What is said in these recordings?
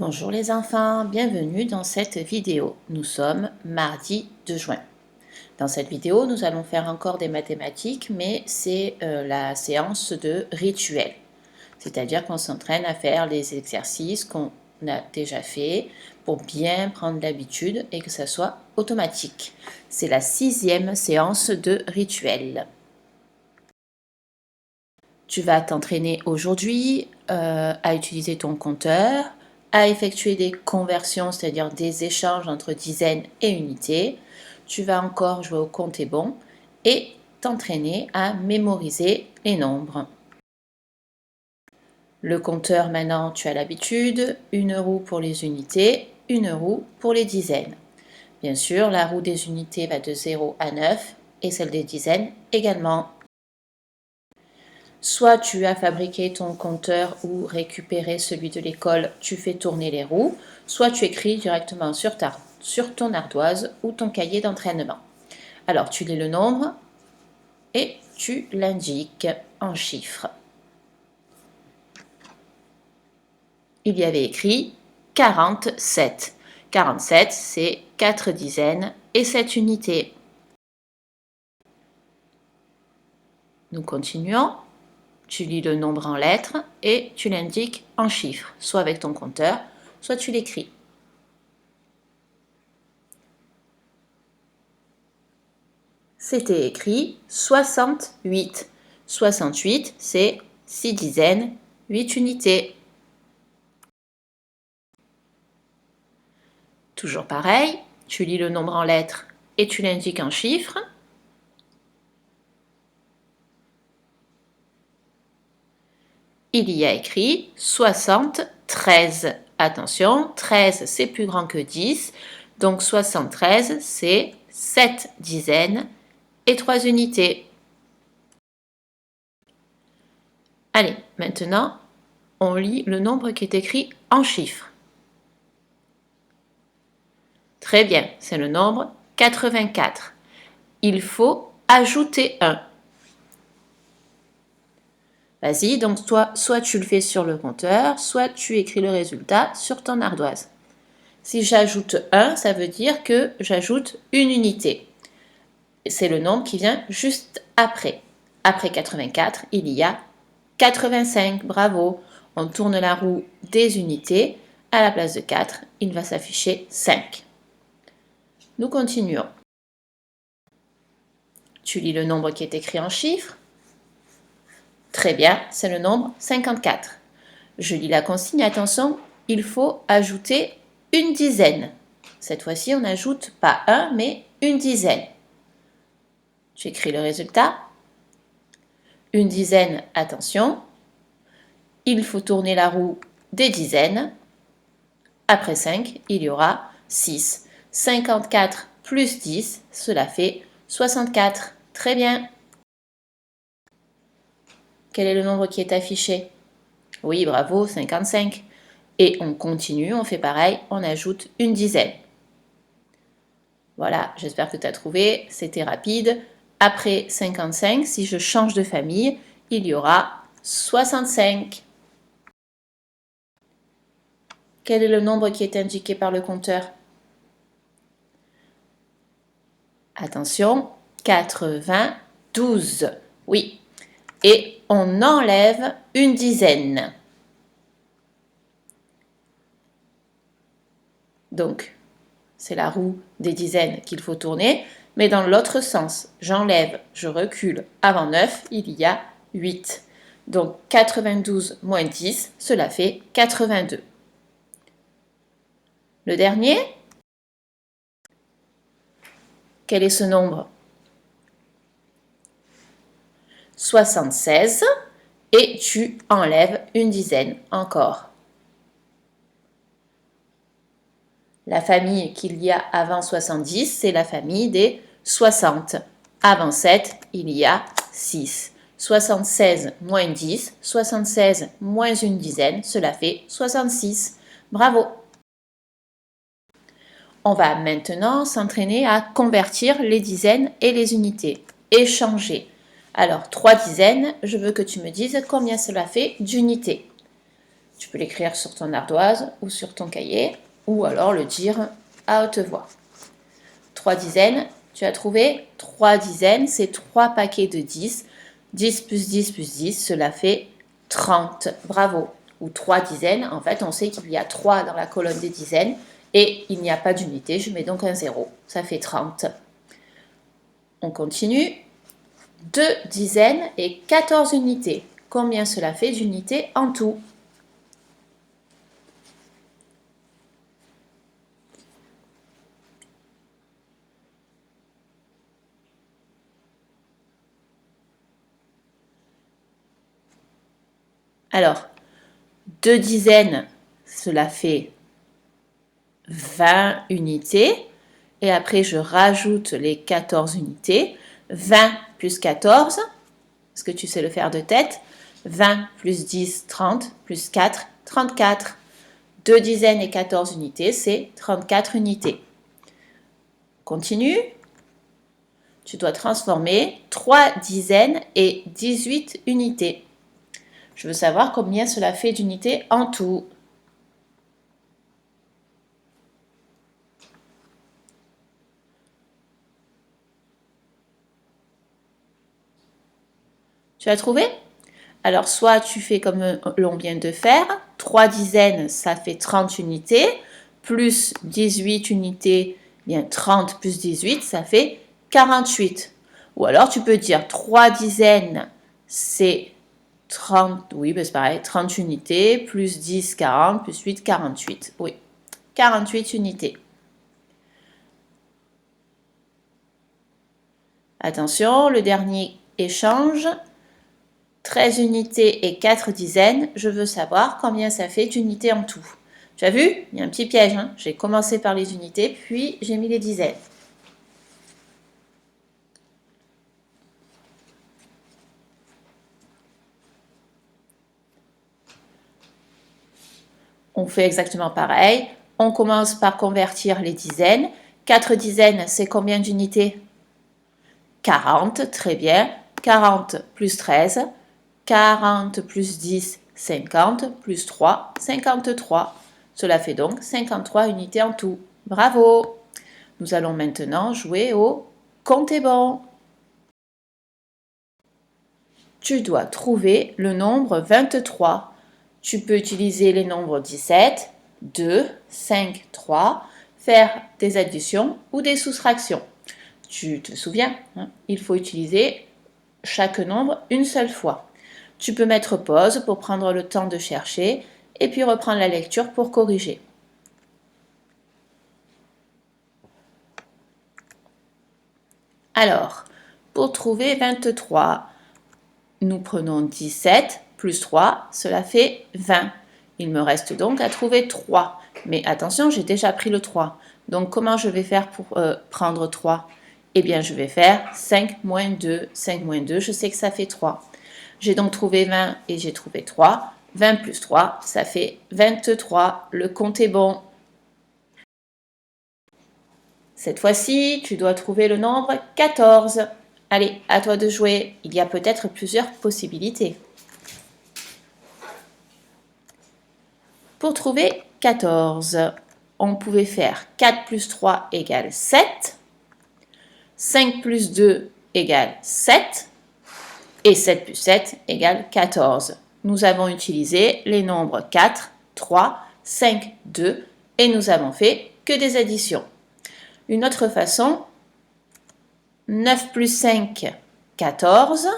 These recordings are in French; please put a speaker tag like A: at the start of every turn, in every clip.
A: Bonjour les enfants, bienvenue dans cette vidéo. Nous sommes mardi 2 juin. Dans cette vidéo, nous allons faire encore des mathématiques, mais c'est la séance de rituel. C'est-à-dire qu'on s'entraîne à faire les exercices qu'on a déjà fait pour bien prendre l'habitude et que ça soit automatique. C'est la 6e séance de rituel. Tu vas t'entraîner aujourd'hui à utiliser ton compteur, à effectuer des conversions, c'est-à-dire des échanges entre dizaines et unités. Tu vas encore jouer au compte est bon et t'entraîner à mémoriser les nombres. Le compteur, maintenant, tu as l'habitude, une roue pour les unités, une roue pour les dizaines. Bien sûr, la roue des unités va de 0 à 9 et celle des dizaines également. Soit tu as fabriqué ton compteur ou récupéré celui de l'école, tu fais tourner les roues, soit tu écris directement sur ton ardoise ou ton cahier d'entraînement. Alors tu lis le nombre et tu l'indiques en chiffres. Il y avait écrit 47. 47, c'est 4 dizaines et 7 unités. Nous continuons. Tu lis le nombre en lettres et tu l'indiques en chiffres, soit avec ton compteur, soit tu l'écris. C'était écrit 68. 68, c'est 6 dizaines, 8 unités. Toujours pareil, tu lis le nombre en lettres et tu l'indiques en chiffres. Il y a écrit 73. Attention, 13 c'est plus grand que 10, donc 73 c'est 7 dizaines et 3 unités. Allez, maintenant, on lit le nombre qui est écrit en chiffres. Très bien, c'est le nombre 84. Il faut ajouter 1. Vas-y, donc toi, soit tu le fais sur le compteur, soit tu écris le résultat sur ton ardoise. Si j'ajoute 1, ça veut dire que j'ajoute une unité. C'est le nombre qui vient juste après. Après 84, il y a 85. Bravo. On tourne la roue des unités. À la place de 4, il va s'afficher 5. Nous continuons. Tu lis le nombre qui est écrit en chiffres. Très bien, c'est le nombre 54. Je lis la consigne, attention, il faut ajouter une dizaine. Cette fois-ci, on n'ajoute pas 1, mais une dizaine. J'écris le résultat. Une dizaine, attention. Il faut tourner la roue des dizaines. Après 5, il y aura 6. 54 plus 10, cela fait 64. Très bien. Quel est le nombre qui est affiché? Oui, bravo, 55. Et on continue, on fait pareil, on ajoute une dizaine. Voilà, j'espère que tu as trouvé, c'était rapide. Après 55, si je change de famille, il y aura 65. Quel est le nombre qui est indiqué par le compteur? Attention, 92. Oui. Et on enlève une dizaine. Donc, c'est la roue des dizaines qu'il faut tourner, mais dans l'autre sens. J'enlève, je recule. Avant 9, il y a 8. Donc 92 moins 10, cela fait 82. Le dernier, quel est ce nombre? 76 et tu enlèves une dizaine encore. La famille qu'il y a avant 70, c'est la famille des 60. Avant 7, il y a 6. 76 moins 10, 76 moins une dizaine, cela fait 66. Bravo! On va maintenant s'entraîner à convertir les dizaines et les unités. Échanger. Alors, 3 dizaines, je veux que tu me dises combien cela fait d'unités. Tu peux l'écrire sur ton ardoise ou sur ton cahier, ou alors le dire à haute voix. 3 dizaines, tu as trouvé 3 dizaines, c'est 3 paquets de 10. 10 plus 10 plus 10, cela fait 30. Bravo. Ou 3 dizaines, en fait, on sait qu'il y a 3 dans la colonne des dizaines et il n'y a pas d'unité, je mets donc un 0. Ça fait 30. On continue. 2 dizaines et 14 unités. Combien cela fait d'unités en tout? Alors, 2 dizaines, cela fait 20 unités. Et après, je rajoute les 14 unités. 20 plus 14, est-ce que tu sais le faire de tête? 20 plus 10, 30, plus 4, 34. 2 dizaines et 14 unités, c'est 34 unités. Continue. Tu dois transformer 3 dizaines et 18 unités. Je veux savoir combien cela fait d'unités en tout. Tu as trouvé? Alors, soit tu fais comme l'on vient de faire, 3 dizaines, ça fait 30 unités, plus 18 unités, bien 30 plus 18, ça fait 48. Ou alors, tu peux dire 3 dizaines, c'est 30, oui, ben c'est pareil, 30 unités, plus 10, 40, plus 8, 48. Oui, 48 unités. Attention, le dernier échange. 13 unités et 4 dizaines, je veux savoir combien ça fait d'unités en tout. Tu as vu? Il y a un petit piège. Hein, j'ai commencé par les unités, puis j'ai mis les dizaines. On fait exactement pareil. On commence par convertir les dizaines. 4 dizaines, c'est combien d'unités? 40, très bien. 40 plus 13. 40 plus 10, 50, plus 3, 53. Cela fait donc 53 unités en tout. Bravo! Nous allons maintenant jouer au compte bon. Tu dois trouver le nombre 23. Tu peux utiliser les nombres 17, 2, 5, 3, faire des additions ou des soustractions. Tu te souviens, hein, il faut utiliser chaque nombre une seule fois. Tu peux mettre pause pour prendre le temps de chercher et puis reprendre la lecture pour corriger. Alors, pour trouver 23, nous prenons 17 plus 3, cela fait 20. Il me reste donc à trouver 3. Mais attention, j'ai déjà pris le 3. Donc, comment je vais faire pour prendre 3? Eh bien, je vais faire 5 moins 2. 5 moins 2, je sais que ça fait 3. J'ai donc trouvé 20 et j'ai trouvé 3. 20 plus 3, ça fait 23. Le compte est bon. Cette fois-ci, tu dois trouver le nombre 14. Allez, à toi de jouer. Il y a peut-être plusieurs possibilités. Pour trouver 14, on pouvait faire 4 plus 3 égale 7. 5 plus 2 égale 7. Et 7 plus 7 égale 14. Nous avons utilisé les nombres 4, 3, 5, 2 et nous avons fait que des additions. Une autre façon, 9 plus 5, 14.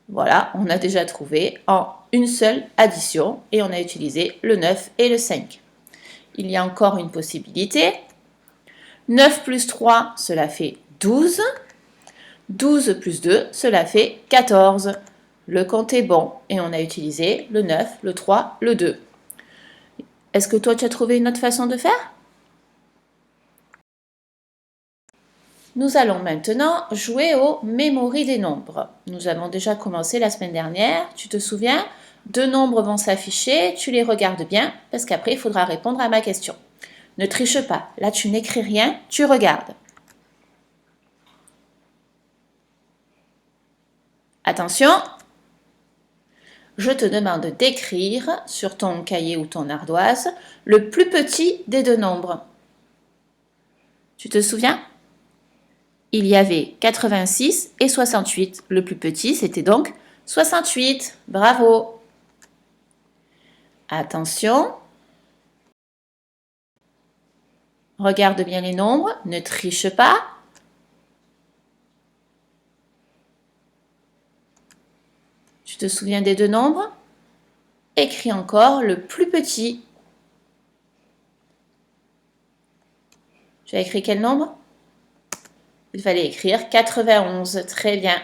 A: Voilà, on a déjà trouvé en une seule addition et on a utilisé le 9 et le 5. Il y a encore une possibilité. 9 plus 3, cela fait 12. 12 plus 2, cela fait 14. Le compte est bon et on a utilisé le 9, le 3, le 2. Est-ce que toi, tu as trouvé une autre façon de faire? Nous allons maintenant jouer au Memory des nombres. Nous avons déjà commencé la semaine dernière, tu te souviens? 2 nombres vont s'afficher, tu les regardes bien parce qu'après, il faudra répondre à ma question. Ne triche pas, là tu n'écris rien, tu regardes. Attention, je te demande d'écrire sur ton cahier ou ton ardoise le plus petit des deux nombres. Tu te souviens? Il y avait 86 et 68. Le plus petit, c'était donc 68. Bravo! Attention! Regarde bien les nombres, ne triche pas. Tu te souviens des deux nombres? Écris encore le plus petit. Tu as écrit quel nombre? Il fallait écrire 91. Très bien.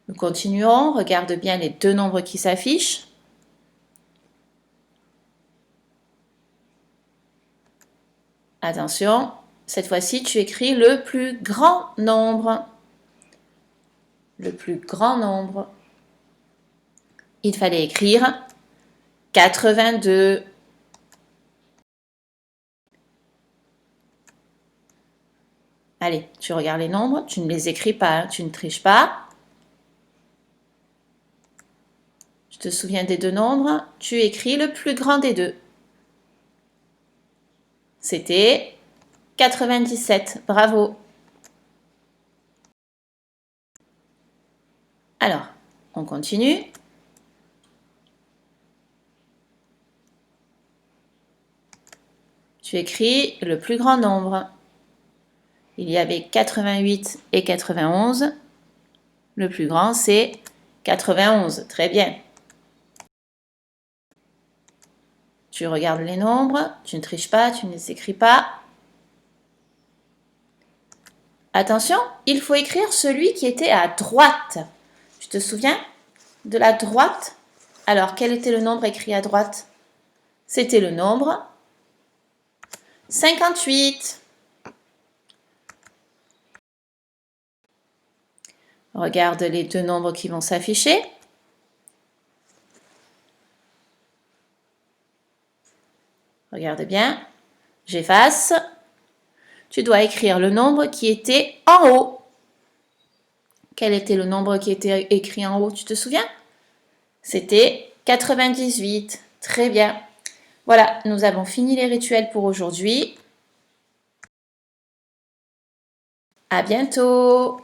A: Nous continuons. Regarde bien les deux nombres qui s'affichent. Attention, cette fois-ci, tu écris le plus grand nombre. Le plus grand nombre. Il fallait écrire 82. Allez, tu regardes les nombres, tu ne les écris pas, hein, tu ne triches pas. Tu te souviens des deux nombres, tu écris le plus grand des deux. C'était 97. Bravo. Alors, on continue. Tu écris le plus grand nombre. Il y avait 88 et 91. Le plus grand, c'est 91. Très bien. Tu regardes les nombres, tu ne triches pas, tu ne les écris pas. Attention, il faut écrire celui qui était à droite. Tu te souviens de la droite? Alors, quel était le nombre écrit à droite? C'était le nombre 58. Regarde les deux nombres qui vont s'afficher. Regarde bien. J'efface. Tu dois écrire le nombre qui était en haut. Quel était le nombre qui était écrit en haut? Tu te souviens? C'était 98. Très bien. Voilà, nous avons fini les rituels pour aujourd'hui. À bientôt!